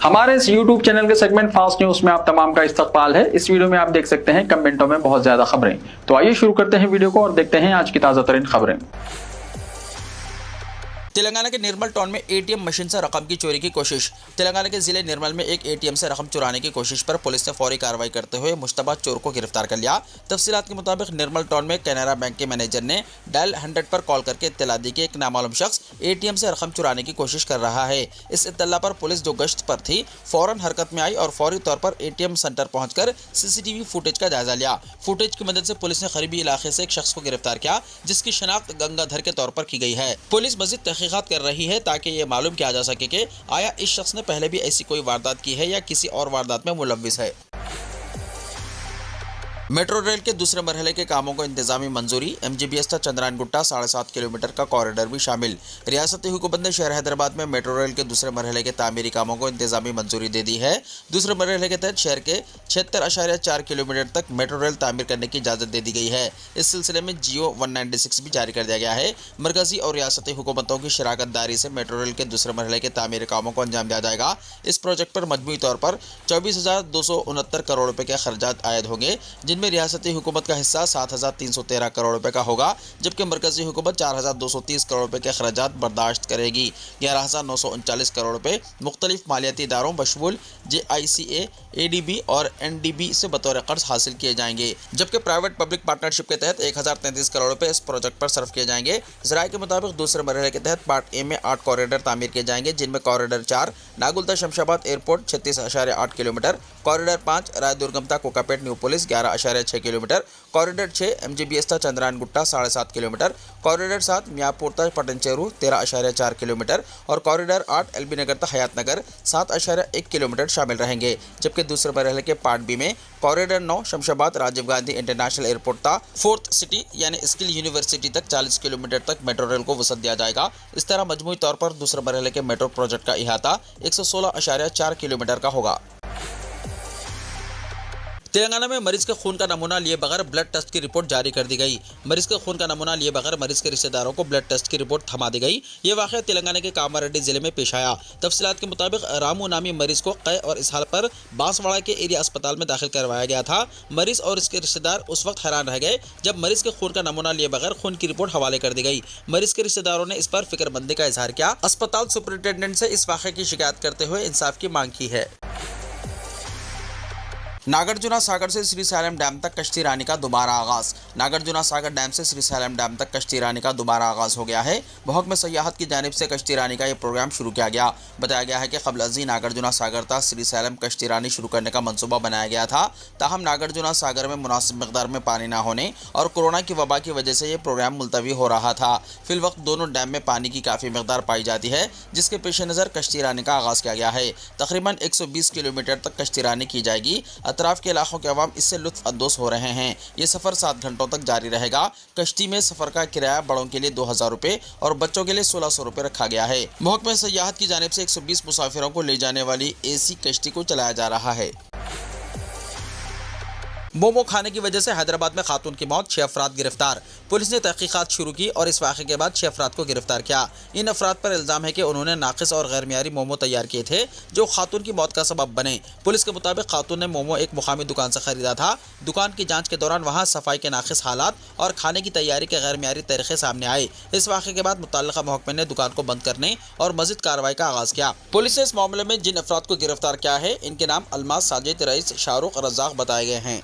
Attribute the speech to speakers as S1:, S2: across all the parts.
S1: हमारे इस YouTube channel के सेगमेंट फास्ट न्यूज में आप तमाम का इस्तकबाल है। इस वीडियो में आप देख सकते हैं कमेंटों में बहुत ज्यादा खबरें। तो आइए शुरू करते हैं वीडियो को और देखते हैं आज की ताजा तरीन खबरें।
S2: तेलंगाना के निर्मल टाउन में एटीएम मशीन से रकम की चोरी की कोशिश। तेलंगाना के जिले निर्मल में एक एटीएम से रकम चुराने की कोशिश पर पुलिस ने फौरी कार्रवाई करते हुए मुश्तबा चोर को गिरफ्तार कर लिया। तफसीलात के मुताबिक निर्मल टाउन में कैनरा बैंक के मैनेजर ने डायल 100 पर कॉल करके इत्तला दी कि एक नामालूम शख्स एटीएम से रकम चुराने की कोशिश कर रहा है। इस इत्तला पर पुलिस जो गश्त पर थी फौरन हरकत में आई और फौरी तौर पर एटीएम सेंटर पहुंचकर सीसीटीवी फुटेज का जायजा लिया। फुटेज की मदद से पुलिस ने करीबी इलाके से एक शख्स को गिरफ्तार किया जिसकी शनाख्त गंगाधर के तौर पर की गई है। पुलिस मजीद तहकीकात कर रही है ताकि ये मालूम किया जा सके कि आया इस शख्स ने पहले भी ऐसी कोई वारदात की है या किसी और वारदात में मुलव्विस है। मेट्रो रेल के दूसरे मरहले के कामों को इंतजामी मंजूरी। MGBS तक चंद्रायन गुट्टा 7.5 किलोमीटर का कॉरिडोर भी शामिल। रियासती हुकूमत ने शहर हैदराबाद में मेट्रो रेल के दूसरे मरहले के तामीरी कामों को इंतजामी मंजूरी दे दी है। दूसरे मरहले के तहत शहर के 76.4 किलोमीटर तक मेट्रो रेल तामीर करने की इजाज़त दे दी गई है। इस सिलसिले में GO 196 भी जारी कर दिया गया है। मरकजी और रियासती हुकूमतों की शराकत दारी से मेट्रो रेल के दूसरे मरहले के तामीरी कामों को अंजाम दिया जाएगा। इस प्रोजेक्ट पर मजमूई तौर पर 24,269 करोड़ रुपये के खर्चात आयद होंगे, जिनमें रियासती हुकूमत का हिस्सा 7,313 करोड़ रुपए का होगा, जबकि मरकजी हुकूमत 4,230 करोड़ रुपए के अखराजात बर्दाश्त करेगी। 11,939 करोड़ रुपए मुख्तलिफ मालियाती इदारों बशमूल JICA, ADB और NDB से बतौर कर्ज हासिल किए जाएंगे, जबकि प्राइवेट पब्लिक पार्टनरशिप के तहत 1,033 करोड़ रुपए इस प्रोजेक्ट पर सर्व किए जाएंगे। ज़राए के मुताबिक दूसरे मरहले के तहत पार्ट A में 8 कॉरिडोर तामीर किए जाएंगे, जिनमें corridor 4 Nagulta Shamshabad airport 36.8 kilometre, corridor 5 Raidurgam Kokapet Neopolis 11.6 kilometre, corridor 6 MGBS तक चंद्रायन गुट्टा 7.5 किलोमीटर, कॉरिडोर 7 मियापुर तक पटनचेरू 13.4 किलोमीटर और कॉरिडोर 8 LB नगर तक हयात नगर 7.1 किलोमीटर शामिल रहेंगे। जबकि दूसरे मरहले के पार्ट B में corridor 9 Shamshabad Rajiv Gandhi international airport तक फोर्थ सिटी यानी स्किल यूनिवर्सिटी तक 40 किलोमीटर तक मेट्रो रेल को वसअत दिया जाएगा। इस तरह मजमूई तौर पर दूसरे मरहले के मेट्रो प्रोजेक्ट का इहाता 116.4 किलोमीटर का होगा। तेलंगाना में मरीज के खून का नमूना लिए बगैर ब्लड टेस्ट की रिपोर्ट जारी कर दी गई। मरीज के खून का नमूना लिए बगैर मरीज के रिश्तेदारों को ब्लड टेस्ट की रिपोर्ट थमा दी गई। ये वाक़या तेलंगाना के कामारेड्डी जिले में पेश आया। तफसीलात के मुताबिक रामू नामी मरीज को कै और इसहाल पर बांसवाड़ा के एरिया अस्पताल में दाखिल करवाया गया था। मरीज और इसके रिश्तेदार उस वक्त हैरान रह गए जब मरीज के खून का नमूना लिए बगैर खून की रिपोर्ट हवाले कर दी गई। मरीज के रिश्तेदारों ने इस पर फिक्रमंदी का इजहार किया। अस्पताल सुपरिटेंडेंट से इस वाक़े की शिकायत करते हुए इंसाफ की मांग की है। नागार्जुना सागर से श्रीशैलम डैम तक कश्ती रानी का दोबारा आगाज। नागार्जुना सागर डैम से श्रीशैलम डैम तक कश्ती रानी का दोबारा आगाज हो गया है। महकमा सयाहत की जानिब से कश्ती रानी का ये प्रोग्राम शुरू किया गया। बताया गया है कि क़ब्ल अज़ी नागार्जुना सागर तक श्रीशैलम कश्ती रानी शुरू करने का मनसूबा बनाया गया था। ताहम नागार्जुना सागर में मुनासिब मकदार में पानी न होने और कोरोना की वबा की वजह से ये प्रोग्राम मुलतवी हो रहा था। फिलवक्त दोनों डैम में पानी की काफ़ी मकदार पाई जाती है, जिसके पेश नज़र कश्ती रानी का आगाज़ किया गया है। तकरीबन 120 किलोमीटर तक कश्ती रानी की जाएगी। अतराफ के इलाकों के अवाम इससे लुत्फ़ अंदोज़ हो रहे हैं। ये सफ़र 7 घंटों तक जारी रहेगा। कश्ती में सफ़र का किराया बड़ों के लिए 2,000 रुपये और बच्चों के लिए 1,600 रुपये रखा गया है। महकमा सयाहत की जानिब से 120 मुसाफिरों को ले जाने वाली AC कश्ती को चलाया जा रहा है। मोमो खाने की वजह से हैदराबाद में खातून की मौत, 6 अफराद गिरफ्तार। पुलिस ने तहकीकात शुरू की और इस वाक़े के बाद 6 अफराद को गिरफ्तार किया। इन अफराद पर इल्ज़ाम है कि उन्होंने नाक़िस और गैर मियारी मोमो तैयार किए थे जो खातून की मौत का सबब बने। पुलिस के मुताबिक खातून ने मोमो एक मुकामी दुकान से ख़रीदा था। दुकान की जाँच के दौरान वहाँ सफाई के नाक़िस हालात और खाने की तैयारी के गैर मियारी तरीक़े सामने आए। इस वाक़े के बाद मुतल्लिक़ा महकमे ने दुकान को बंद करने और मज़ीद कार्रवाई का आगाज़ किया। पुलिस ने इस मामले में जिन अफराद को गिरफ्तार किया है इनके नाम अलमास, साजिद, रईस, शाहरुख, रज़ाक बताए गए हैं।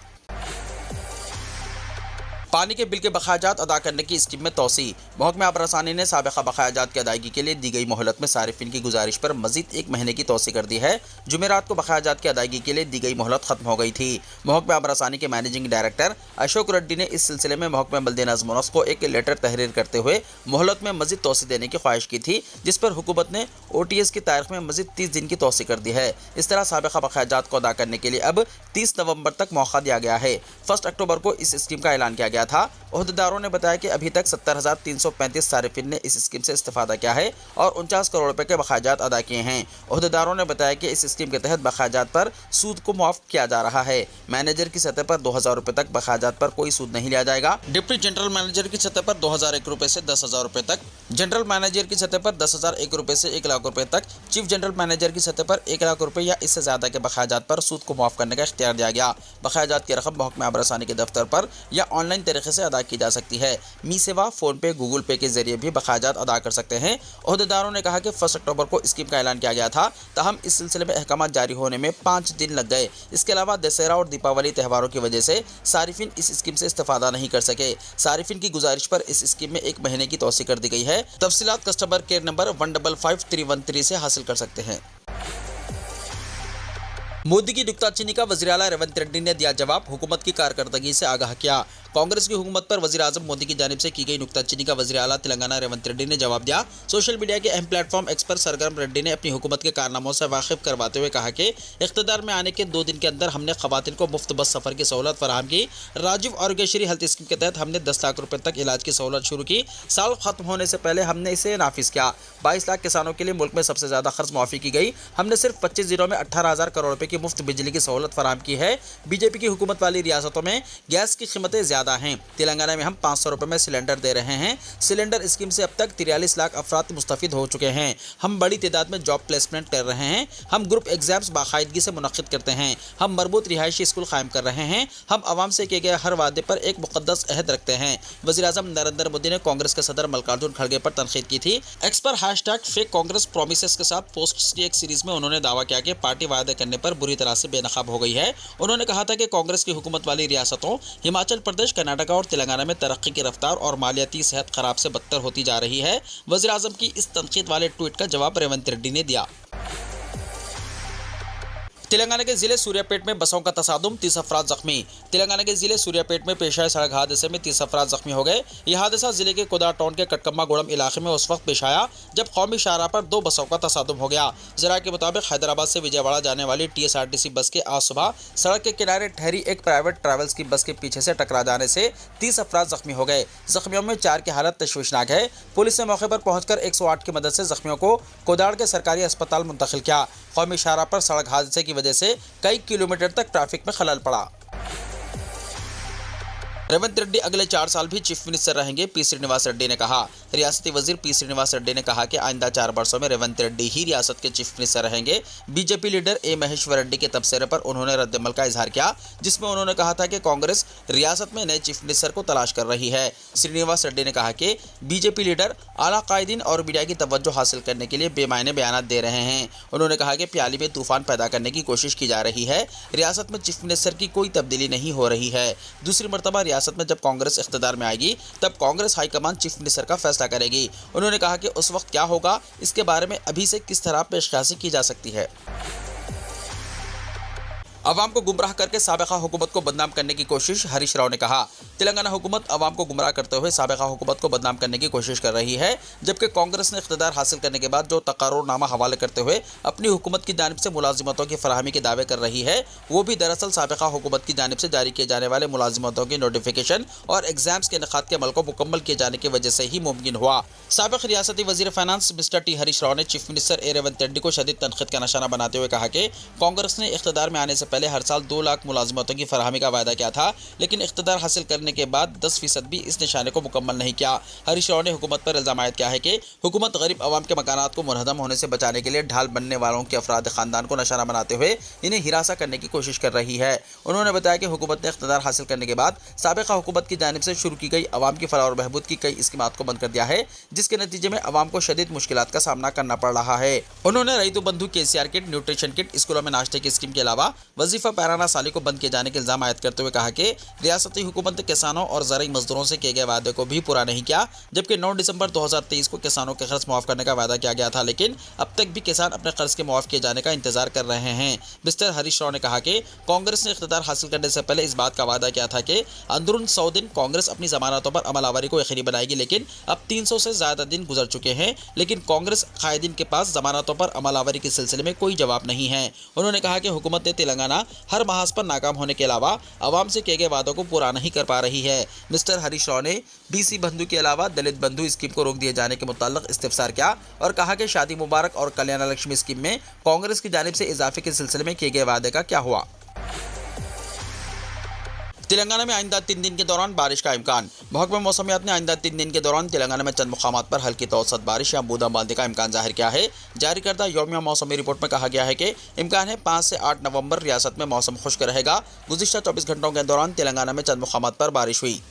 S2: पानी के बिल के बकायाजात अदा करने की स्कीम में तोसी। महकमा आबरसानी ने साबिक़ा बकायाजात की अदायगी के लिए दी गई मोहलत में सारिफिन की गुजारिश पर मजीद 1 महीने की तोसी कर दी है। जुमेरात को बकायाजात की अदायगी के लिए दी गई मोहलत खत्म हो गई थी। महकमा आबरसानी के मैनेजिंग डायरेक्टर अशोक रेड्डी ने इस सिलसिले में महकमा बल्दे नज़्म व नस्क को एक लेटर तहरीर करते हुए मोहलत में मजीद तोसी देने की ख्वाहिश की थी, जिस पर हुकूमत ने OTS की तारीख में मजीद 30 दिन की तोसी कर दी है। इस तरह साबिक़ा बकायाजात को अदा करने के लिए अब 30 नवंबर तक मौका दिया गया है। 1 अक्टूबर को इस स्कीम का ऐलान किया गया था। ओहदेदारों ने बताया कि अभी तक 70,335 सारिफिन ने इस स्कीम से इस्तेफादा किया है और 49 करोड़ रुपए के बकायात अदा किए हैं। ओहदेदारों ने बताया कि इस स्कीम के तहत बकायात पर सूद को मुआफ किया जा रहा है। मैनेजर की सतह पर 2,000 रुपए तक बकायात पर कोई सूद नहीं लिया जाएगा। डिप्टी जनरल मैनेजर की सतह पर 2,001 रुपए से 10,000 रुपए तक, जनरल मैनेजर की सतह पर 10,001 रुपए से 1 लाख रुपए तक, चीफ जनरल मैनेजर की सतह पर 1 लाख रुपए या इससे ज्यादा के बकायात पर सूद को मुआफ करने का इख्तियार दिया गया। बकायात की रकम महकमा आबरसानी के दफ्तर पर या ऑनलाइन तरीके से अदा की जा सकती है। मी सेवा, फोन पे, गूगल पे के जरिए भी बकायात अदा कर सकते हैं। ओहदेदारों ने कहा कि 1 अक्टूबर को स्कीम का ऐलान किया गया था, तहम इस सिलसिले में अहकाम जारी होने में 5 दिन लग गए। इसके अलावा दशहरा और दीपावली त्योहारों की वजह से सारिफिन इस स्कीम से इस्तेफादा नहीं कर सके। सारिफिन की गुजारिश पर इस स्कीम में 1 महीने की तौसी कर दी गई है। तफसीलात कस्टमर केयर नंबर 155313 से हासिल कर सकते हैं। मोदी की नुक्ताचीनी का वज़ीर आला रेवंत रेड्डी ने दिया जवाब, हुकूमत की कारकर्दगी से आगाह किया। कांग्रेस की हुकूमत पर वज़ीर आज़म मोदी की जानिब से की गई नुक्ताचीनी का वज़ीर आला तेलंगाना रेवंत रेड्डी ने जवाब दिया। सोशल मीडिया के अहम प्लेटफॉर्म एक्स पर सरगर्म रेड्डी ने अपनी हुकूमत के कारनामों से वाकिफ करवाते हुए कहा कि इख्तिदार में आने के 2 दिन के अंदर हमने खवातीन को मुफ्त बस सफ़र की सहूलत फराहम की। राजीव आरोग्यश्री हेल्थ स्कीम के तहत हमने 10 लाख रुपए तक इलाज की सहूलत शुरू की। साल खत्म होने से पहले हमने इसे नाफिज किया। 22 लाख किसानों के लिए मुल्क में सबसे ज़्यादा खर्च मुआफ़ी की गई। हमने सिर्फ 25 जिलों में 18,000 करोड़ रुपए की मुफ्त बिजली की सहूलत फराहम की है। बीजेपी की हुकूमत वाली रियासतों में गैस की कीमतें ज़्यादा हैं। तेलंगाना में हम 500 रुपए में सिलेंडर दे रहे हैं। सिलेंडर स्कीम से अब तक 43 लाख अफराद मुस्तफिद हो चुके हैं। हम बड़ी तादाद में जॉब प्लेसमेंट कर रहे हैं। हम ग्रुप एग्जाम्स बाकायदगी से मुनक्किद करते हैं। हम मरबूत रिहायशी स्कूल कायम कर रहे हैं। हम आवाम से किए गए हर वादे पर एक मुकद्दस अहद रखते हैं। वज़ीर आज़म नरेंद्र मोदी ने कांग्रेस के सदर मल्लिकार्जुन खड़गे पर तनकीद की थी। एक्स पर #फेक कांग्रेस प्रोमिसेस के साथ पोस्ट्स की एक सीरीज में उन्होंने दावा किया कि पार्टी वादे करने पर बुरी तरह से बेनकाब हो गई है। उन्होंने कहा था कि कांग्रेस की हुकूमत वाली रियासतों हिमाचल प्रदेश, कर्नाटक और तेलंगाना में तरक्की की रफ्तार और मालियाती सेहत खराब से बदतर होती जा रही है। वज़ीर आज़म की इस तनकीद वाले ट्वीट का जवाब रेवंत रेड्डी ने दिया। तेलंगाना के जिले सूर्यापेट में बसों का तसादुम, 30 अफराद जख्मी। तेलंगाना के जिले सूर्यापेट में पेश आए सड़क हादसे में 30 अफराद जख्मी हो गए। यह हादसा जिले के कोदार टाउन के कटकम्मागुड़म इलाके में उस वक्त पेश आया जब कौमी शाहराह पर 2 बसों का तसादुम हो गया। जरा के मुताबिक हैदराबाद से विजयवाड़ा जाने वाली TSRTC बस के आज सुबह सड़क के किनारे ठहरी एक प्राइवेट ट्रैवल्स की बस के पीछे से टकरा जाने से 30 अफराद जख्मी हो गए। जख्मियों में 4 की हालत तशवीशनाक है। पुलिस ने मौके पर पहुंचकर 108 की मदद से जख्मियों को कोदाड़ के सरकारी अस्पताल मुंतकिल किया। कौमी शाहराह पर सड़क हादसे की वजह से कई किलोमीटर तक ट्रैफिक में खलल पड़ा। रेवंत रेड्डी अगले 4 साल भी चीफ मिनिस्टर रहेंगे, पी श्रीनिवास रेड्डी ने कहा। रियासती वजीर पी श्रीनिवास रेड्डी ने कहा कि आइंदा 4 वर्षों में रेवंत रेड्डी ही रियासत के चीफ मिनिस्टर रहेंगे। BJP leader A Maheshwar Reddy के तबसरे पर उन्होंने रद्दमल का इजहार किया, जिसमें उन्होंने कहा था कि कांग्रेस रियासत में नए चीफ मिनिस्टर को तलाश कर रही है। श्रीनिवास रेड्डी ने कहा कि बीजेपी लीडर आला कायदीन और मीडिया की तवज्जो हासिल करने के लिए बेमायने बयान दे रहे हैं। उन्होंने कहा कि प्याली में तूफान पैदा करने की कोशिश की जा रही है। रियासत में चीफ मिनिस्टर की कोई तब्दीली नहीं हो रही है। दूसरी मरतबा रियासत में जब कांग्रेस इख्तिदार में आएगी तब कांग्रेस हाईकमान चीफ मिनिस्टर का फैसला करेगी। उन्होंने कहा कि उस वक्त क्या होगा इसके बारे में अभी से किस तरह पेशकशी की जा सकती है। अवाम को गुमराह करके साबिका हुकूमत को बदनाम करने की कोशिश, हरीश राव ने कहा। तेलंगाना हुकूमत अवाम को गुमराह करते हुए साबिका हुकूमत को बदनाम करने की कोशिश कर रही है, जबकि कांग्रेस ने इख्तिदार हासिल करने के बाद जो तकर्रुरनामा हवाले करते हुए अपनी हुकूमत की जानिब से मुलाजिमतों की फराहमी के दावे कर रही है, वो भी दरअसल साबिका हुकूमत की जानिब से जारी किए जाने वाले मुलाजिमतों की नोटिफिकेशन और एग्जाम्स के इनेकाद के अमल को मुकम्मल किए जाने की वजह से ही मुमकिन हुआ। साबिक रियासती वजीर finance mister T Harish Rao ने chief minister A Revanth Reddy को शदीद तनकीद का निशाना बनाते हुए कहा कि कांग्रेस ने इख्तिदार में आने से पहले हर साल 2 लाख मुलाजिमतों की फराहमी का वायदा किया था, लेकिन इख्तिदार हासिल करने के बाद 10% भी इस निशाने को मुकम्मल नहीं किया। हरीश राव ने हुकूमत पर इल्जाम आयद किया है कि हुकूमत गरीब अवाम के मकानात को मुनहदम होने से बचाने के लिए ढाल बनने वालों के अफराद खानदान को निशाना बनाते हुए इन्हें हिरासा करने की कोशिश कर रही है। उन्होंने बताया कि हुकूमत ने इख्तिदार हासिल करने के बाद साबिका हुकूमत की जानिब से शुरू की गई अवाम की फलाह और बहबूद की कई स्कीमात को बंद कर दिया है, जिसके नतीजे में अवाम को शदीद मुश्किलात का सामना करना पड़ रहा है। उन्होंने रईतु बंधु KCR किट, न्यूट्रिशन किट, स्कूलों में नाश्ते की स्कीम के अलावा वजीफा पैराना साली को बंद किए जाने के इल्जाम आयद करते हुए कहा कि रियासती हुकूमत ने किसानों और ज़राई मजदूरों से किए गए वादे को भी पूरा नहीं किया, जबकि 9 दिसंबर 2023 को किसानों के कर्ज मुआफ करने का वादा किया गया था, लेकिन अब तक भी किसान अपने कर्ज के मुआफ किए जाने का इंतजार कर रहे हैं। मिस्टर हरीश राव ने कहा कि कांग्रेस ने इख्तिदार हासिल करने से पहले इस बात का वादा किया था कि अंदरून 100 दिन कांग्रेस अपनी जमानतों पर अमलावरी को यकीनी बनाएगी, लेकिन अब 300 से ज़्यादा दिन गुजर चुके हैं, लेकिन कांग्रेस कायदीन के पास जमानतों पर अमलावरी के सिलसिले में कोई जवाब नहीं है। उन्होंने कहा कि हुकूमत ने तेलंगाना तेलंगाना हर महाज पर नाकाम होने के अलावा आवाम से किए गए वादों को पूरा नहीं कर पा रही है। मिस्टर हरीश राव ने BC बंधु के अलावा दलित बंधु स्कीम को रोक दिए जाने के मुताल्लिक इस्तिफसार किया और कहा कि शादी मुबारक और कल्याण लक्ष्मी स्कीम में कांग्रेस की जानिब से इजाफे के सिलसिले में किए गए वादे का क्या हुआ। तेलंगाना में आइंदा 3 दिन के दौरान बारिश का इम्कान। महकमा मौसमियात ने आइंदा 3 दिन के दौरान तेलंगाना में चंद मुकामात पर हल्की तो औसत बारिश या बूंदाबांदी का इम्कान जाहिर किया है। जारी करदा यौमिया मौसमी रिपोर्ट में कहा गया है कि इम्कान है 5 से 8 नवंबर रियासत में मौसम खुश्क रहेगा। गुज़िश्ता 24 घंटों के दौरान तेलंगाना में चंद मुकामात पर बारिश हुई।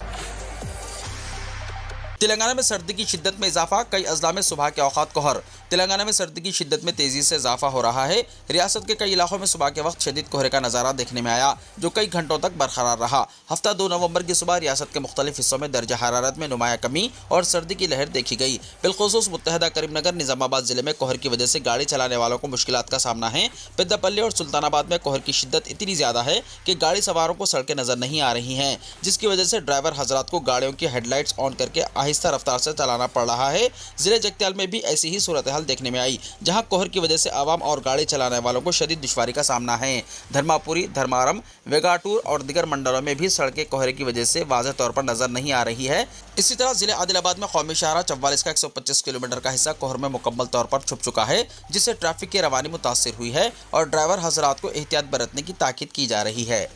S2: तेलंगाना में सर्दी की शिद्दत में इजाफा, कई अजला में सुबह के औकात कोहर। तेलंगाना में सर्दी की शिद्दत में तेजी से इजाफा हो रहा है। रियासत के कई इलाकों में सुबह के वक्त शदीद कोहरे का नज़ारा देखने में आया, जो कई घंटों तक बरकरार रहा। हफ्ता 2 नवंबर की सुबह रियासत के मुख्तलिफ हिस्सों में दर्जा हरारत में नुमाया कमी और सर्दी की लहर देखी गई। बिलखुसूस मुत्तहदा करीमनगर निजामाबाद जिले में कोहर की वजह से गाड़ी चलाने वालों को मुश्किलात का सामना है। पेद्दापल्ली और सुल्तानाबाद में कोहर की शिद्दत इतनी ज़्यादा है कि गाड़ी सवारों को सड़कें नजर नहीं आ रही हैं, जिसकी वजह से ड्राइवर हजरात को गाड़ियों की हेडलाइट्स ऑन करके आहिस्ता रफ्तार से चलाना पड़ रहा है। जिले जगत्याल में भी ऐसी ही सूरत हाल देखने में आई, जहां कोहर की वजह से आवाम और गाड़ी चलाने वालों को शदीद दुश्वारी का सामना है। धर्मापुरी, धर्मारम, वेगाटूर और दीगर मंडलों में भी सड़कें कोहरे की वजह से वाज़ेह तौर पर नजर नहीं आ रही है। इसी तरह जिले आदिलाबाद में कौमी शाहरा 44 का 125 किलोमीटर का हिस्सा कोहर में मुकम्मल तौर पर छुप चुका है, जिससे ट्रैफिक की रवानी मुतासिर हुई है और ड्राइवर हजरात को एहतियात बरतने की ताकीद की जा रही है।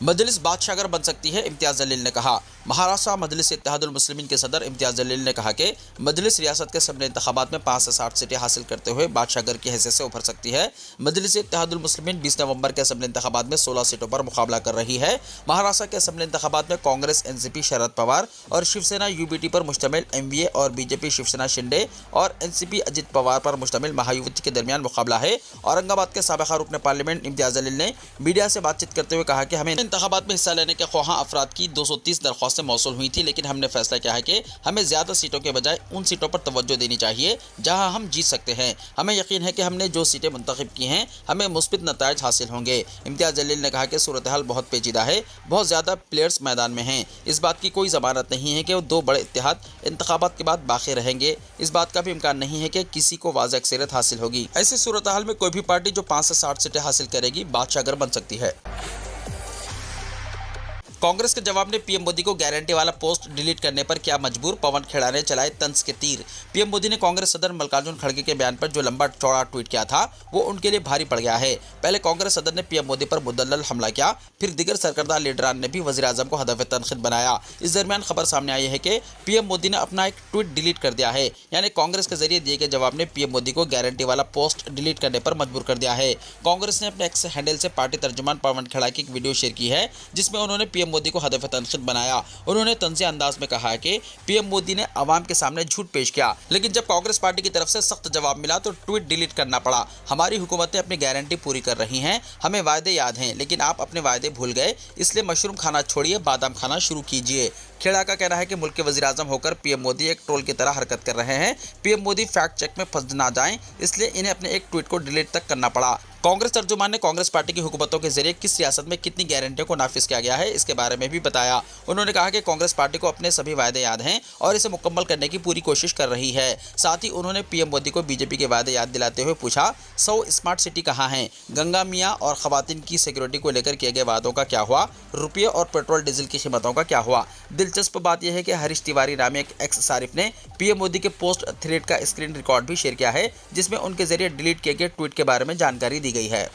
S2: मजलिस बादशाहगर बन सकती है, इम्तियाज़ जलील ने कहा। महाराष्ट्र मजलिस इत्तेहादुल मुस्लिमीन के सदर इम्तियाज़ जलील ने कहा कि मजलिस रियासत के सबने इंतखाबात में 5 से 60 सीटें हासिल करते हुए बादशाहगर की हैसियत से उभर सकती है। मजलिस इत्तेहादुल मुस्लिमीन 20 नवंबर के सबने इंतखाबात में 16 सीटों पर मुकाबला कर रही है। महाराष्ट्र के सबने इंतखाबात में कांग्रेस NCP शरद पवार और शिवसेना UBT पर मुश्तमिल MVA और BJP शिवसेना शिंदे और NCP अजित पवार पर मुश्तमिल महायुति के दरमियान मुकाबला है। औरंगाबाद के साबिक़ा रुकन पार्लियामेंट इम्तियाज़ जलील ने मीडिया से बातचीत करते हुए कहा कि हमें इंतखाबात में हिस्सा लेने के ख्वाहां अफराद की 230 दरख्वास्तें मौसूल हुई थी, लेकिन हमने फैसला किया है कि हमें ज़्यादा सीटों के बजाय उन सीटों पर तवज्जो देनी चाहिए जहां हम जीत सकते हैं। हमें यकीन है कि हमने जो सीटें मुंतखब की हैं, हमें मुस्बित नताइज हासिल होंगे। इम्तियाज़ जलील ने कहा कि सूरत हाल बहुत पेचीदा है, बहुत ज़्यादा प्लेयर्स मैदान में हैं। इस बात की कोई ज़मानत नहीं है कि वो 2 बड़े इत्तेहाद इंतखाबात के बाद बाकी रहेंगे। इस बात का भी इम्कान नहीं है कि किसी को वाज़ेह अक्सरियत हासिल होगी। ऐसी सूरत हाल में कोई भी पार्टी जो 5 से 60 सीटें हासिल करेगी बादशाहगर बन सकती है। कांग्रेस के जवाब ने पीएम मोदी को गारंटी वाला पोस्ट डिलीट करने पर किया मजबूर, पवन खेड़ा ने चलाए तंज के तीर। पीएम मोदी ने कांग्रेस सदर मल्लिकार्जुन खड़गे के बयान पर जो लंबा चौड़ा ट्वीट किया था, वो उनके लिए भारी पड़ गया है। पहले कांग्रेस सदर ने पीएम मोदी पर मुदल्लल हमला किया, फिर दीगर सरकर्दा लीडरान ने भी वज़ीर आज़म को हदफ तनक़ीद बनाया। इस दरमियान खबर सामने आई है कि पीएम मोदी ने अपना एक ट्वीट डिलीट कर दिया है, यानी कांग्रेस के जरिए दिए गए जवाब ने पीएम मोदी को गारंटी वाला पोस्ट डिलीट करने पर मजबूर कर दिया है। कांग्रेस ने अपने एक्स हैंडल से पार्टी तर्जुमान पवन खेड़ा की एक वीडियो शेयर की है, जिसमें उन्होंने पीएम मोदी को हदफ बनाया। उन्होंने तंज़िया अंदाज में कहा है कि पीएम मोदी ने अवाम के सामने झूठ पेश किया, लेकिन जब कांग्रेस पार्टी की तरफ से सख्त जवाब मिला तो ट्वीट डिलीट करना पड़ा। हमारी हुकूमतें अपनी गारंटी पूरी कर रही हैं, हमें वायदे याद हैं, लेकिन आप अपने वायदे भूल गए, इसलिए मशरूम खाना छोड़िए, बादाम खाना शुरू कीजिए। खेड़ा का कहना है कि मुल्क के वज़ीर आज़म होकर पीएम मोदी एक ट्रोल की तरह हरकत कर रहे हैं। पीएम मोदी फैक्ट चेक में फंस ना जाएं, इसलिए इन्हें अपने एक ट्वीट को डिलीट तक करना पड़ा। कांग्रेस तर्जुमान ने कांग्रेस पार्टी की हुकूमतों के जरिए किस रियासत में कितनी गारंटियों को नाफिज किया गया है, इसके बारे में भी बताया। उन्होंने कहा कि कांग्रेस पार्टी को अपने सभी वायदे याद हैं और इसे मुकम्मल करने की पूरी कोशिश कर रही है। साथ ही उन्होंने पीएम मोदी को बीजेपी के वायदे याद दिलाते हुए पूछा, 100 स्मार्ट सिटी कहाँ हैं? गंगा मियाँ और खवातीन की सिक्योरिटी को लेकर किए गए वादों का क्या हुआ? रुपये और पेट्रोल डीजल की कीमतों का क्या हुआ? दिलचस्प बात यह है कि हरीश तिवारी नामे एक एक्स सारिफ ने पीएम मोदी के पोस्ट थ्रेड का स्क्रीन रिकॉर्ड भी शेयर किया है, जिसमें उनके जरिए डिलीट किए गए ट्वीट के बारे में जानकारी दी गई है।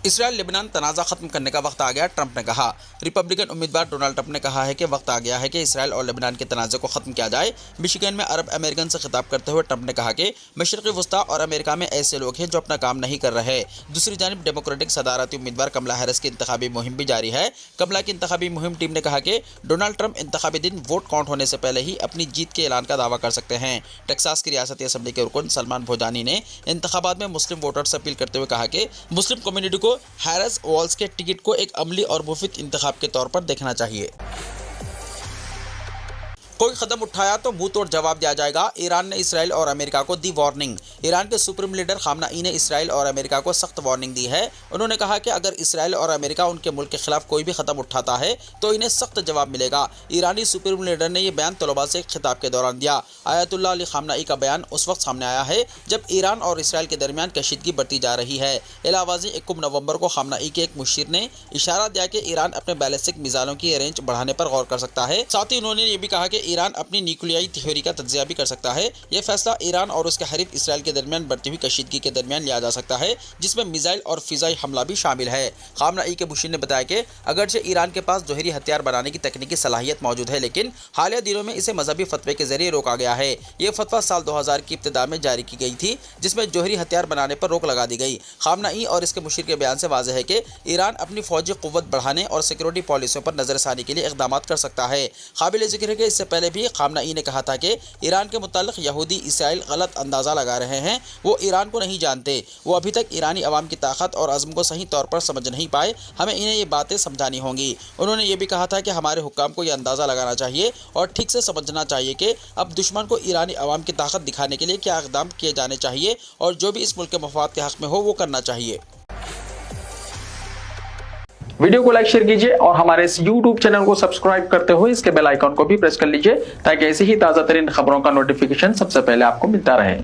S2: इसराइल लेबनान तनाज़ा खत्म करने का वक्त आ गया, ट्रंप ने कहा। रिपब्लिकन उम्मीदवार डोनाल्ड ट्रंप ने कहा है कि वक्त आ गया है कि इसराइल और लेबनान के तनाज़े को ख़त्म किया जाए। मिशिगन में अरब अमेरिकन से खिताब करते हुए ट्रंप ने कहा कि मशरक़ी वस्ता और अमेरिका में ऐसे लोग हैं जो अपना काम नहीं कर रहे। दूसरी जानिब डेमोक्रेटिक सदारती उम्मीदवार कमला हैरिस की इंतखाबी मुहिम भी जारी है। कमला की इंतखाबी मुहिम टीम ने कहा कि डोनाल्ड ट्रंप इंतखाबी दिन वोट काउंट होने से पहले ही अपनी जीत के ऐलान का दावा कर सकते हैं। टेक्सास की रियासती असम्बली के रुकन सलमान भोजानी ने इंतखाबात में मुस्लिम वोटर्स से अपील करते हुए कहा कि मुस्लिम कम्युनिटी को हैरिस वॉल्स के टिकट को एक अमली और मुफीद इंतखाब के तौर पर देखना चाहिए। कोई कदम उठाया तो मुंह तोड़ जवाब दिया जाएगा। ईरान ने इसराइल और अमेरिका को दी वार्निंग। ईरान के सुप्रीम लीडर खामनाई ने इसराइल और अमेरिका को सख्त वार्निंग दी है। उन्होंने कहा कि अगर इसराइल और अमेरिका उनके मुल्क के खिलाफ कोई भी कदम उठाता है तो इन्हें सख्त जवाब मिलेगा। ईरानी सुप्रीम लीडर ने यह बयान तलबा से खिताब के दौरान दिया। आयतुल्लाह अली खामनाई का बयान उस वक्त सामने आया है जब ईरान और इसराइल के दरमियान कशीदगी बढ़ती जा रही है। इलावाज़ी 21 नवंबर को खामनाई के एक मुशीर ने इशारा दिया कि ईरान अपने बैलिस्टिक मिसाइलों की रेंज बढ़ाने पर गौर कर सकता है। साथ ही उन्होंने ये भी कहा कि ईरान अपनी न्यूक्लियाई थ्योरी का तज्जिया भी कर सकता है। यह फैसला ईरान और उसके हरीफ इसराइल के दरमियान बढ़ती हुई कशीदगी के दरमियान लिया जा सकता है, जिसमें मिसाइल और फिजाई हमला भी शामिल है। खामनाई के मुशीर ने बताया कि अगरचे ईरान के पास जोहरी हथियार बनाने की तकनीकी सलाहियत मौजूद है, लेकिन हालिया दिनों में इसे मजहबी फतवे के जरिए रोका गया है। ये फतवा साल 2000 की इब्तिदा में जारी की गई थी, जिसमें जोहरी हथियार बनाने पर रोक लगा दी गई। खामनाई और इसके मुशीर के बयान से वाज़ेह है कि ईरान अपनी फौजी क़ुव्वत बढ़ाने और सिक्योरिटी पॉलिसियों पर नजरसानी के लिए इक़दाम कर सकता है। काबिल ज़िक्र है कि इससे पहले भी खामनाई ने कहा था कि ईरान के मुताल्लिक़ यहूदी इसराइल गलत अंदाज़ा लगा रहे हैं। वो ईरान को नहीं जानते। वो अभी तक ईरानी अवाम की ताकत और अज़्म को सही तौर पर समझ नहीं पाए। हमें इन्हें ये बातें समझानी होंगी। उन्होंने ये भी कहा था कि हमारे हुक्काम को यह अंदाज़ा लगाना चाहिए और ठीक से समझना चाहिए कि अब दुश्मन को ईरानी अवाम की ताकत दिखाने के लिए क्या इक़दाम किए जाने चाहिए और जो भी इस मुल्क के मफाद के हक़ में हो वो करना चाहिए।
S1: वीडियो को लाइक शेयर कीजिए और हमारे इस YouTube चैनल को सब्सक्राइब करते हुए इसके बेल आइकन को भी प्रेस कर लीजिए ताकि ऐसी ही ताज़ा तरीन खबरों का नोटिफिकेशन सबसे पहले आपको मिलता रहे।